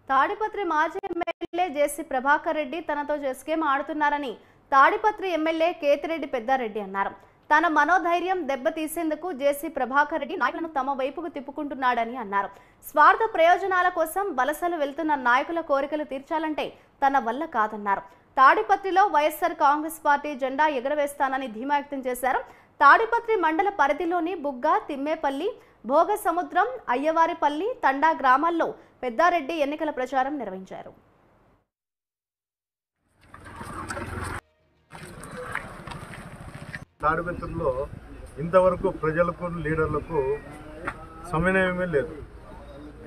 తాడిపత్రి మాజీ ఎమ్మెల్యే జేసీ ప్రభాకర్ రెడ్డి తనతో scheme ఆడుతున్నారని Tadipatri MLA Kethireddy Peddareddy అన్నారు. తన మనోధైర్యం దెబ్బతీసేందుకు జేసీ ప్రభాకర్ రెడ్డి నాయకులను తమ వైపుకు తిప్పుకుంటున్నాడని అన్నారు. స్వార్థ ప్రయోజనాల కోసం వలసలు వెళ్తున్న నాయకుల కోరికలు తీర్చాలంటే తన వల్ల కాదన్నారు. తాడిపత్రిలో వైఎస్ఆర్ కాంగ్రెస్ పార్టీ జెండా ఎగరవేస్తానని ధీమా వ్యక్తం చేశారు. తాడిపత్రి మండల పరిధిలోని బుగ్గ, తిమ్మేపల్లి, భోగ సముద్రం, అయ్యవారిపల్లి, తండా గ్రామాల్లో పెద్దారెడ్డి ఎన్నికల ప్రచారం నిర్వహించారు. తాడిపత్రిలో ఇంతవరకు ప్రజలకు లీడర్లకు సమన్వయమే లేదు.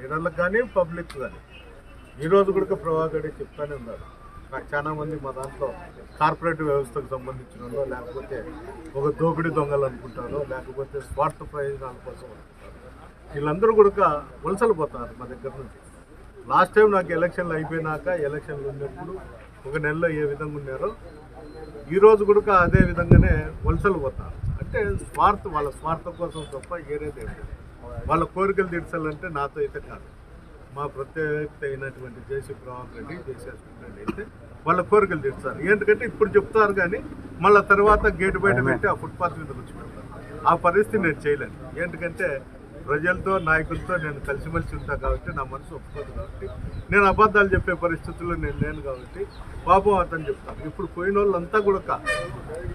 లీడర్లకు కానీ పబ్లిక్ కానీ ఈరోజు కూడా ప్రభాకర్ చెప్తానే ఉన్నారు. నాకు చాలా మంది మా దాంట్లో కార్పొరేట్ వ్యవస్థకు సంబంధించిన వాళ్ళు, లేకపోతే ఒక దోపిడీ దొంగలు అనుకుంటారో, లేకపోతే స్వార్థ ప్రయోజనాల కోసం అనుకుంటారు. వీళ్ళందరూ కూడా వలసలు పోతున్నారు మా దగ్గర నుంచి. లాస్ట్ టైం నాకు ఎలక్షన్లు అయిపోయినాక, ఎలక్షన్లు ఉన్నప్పుడు ఒక నెలలో ఏ విధంగా ఉన్నారో ఈరోజు కూడా అదే విధంగానే వలసలు పోతారు. అంటే వాళ్ళ స్వార్థం కోసం తప్ప ఏరేది ఏమి. వాళ్ళ కోరికలు తీర్చాలంటే నాతో అయితే కాదు. మా ప్రత్యేకత అయినటువంటి జేసీ ప్రభాకర్ రెడ్డి, జేసీ రెడ్డి అయితే వాళ్ళ కోరికలు తీర్చారు. ఎందుకంటే ఇప్పుడు చెప్తారు కానీ మళ్ళీ తర్వాత గేటు బయట పెట్టి ఆ ఫుట్పాత్ మీద వచ్చి పెడతారు. ఆ పరిస్థితి నేను చేయలేను. ఎందుకంటే ప్రజలతో, నాయకులతో నేను కలిసిమెలిసి ఉంటాను కాబట్టి, నా మనసు ఒప్పుకోదు కాబట్టి, నేను అబద్ధాలు చెప్పే పరిస్థితుల్లో నేను లేను కాబట్టి పాపం అతను చెప్తాను. ఇప్పుడు పోయిన వాళ్ళంతా కూడా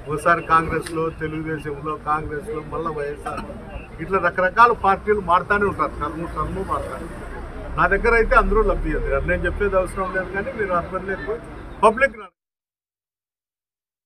ఒకసారి కాంగ్రెస్లో, తెలుగుదేశంలో, కాంగ్రెస్లో, మళ్ళీ వైఎస్ఆర్, ఇట్లా రకరకాల పార్టీలు మారుతూనే ఉంటారు. టర్ము మారుతారు. నా దగ్గర అయితే అందరూ లబ్ధి. నేను చెప్పేది అవసరం లేదు కానీ మీరు అర్థం లేదు. పబ్లిక్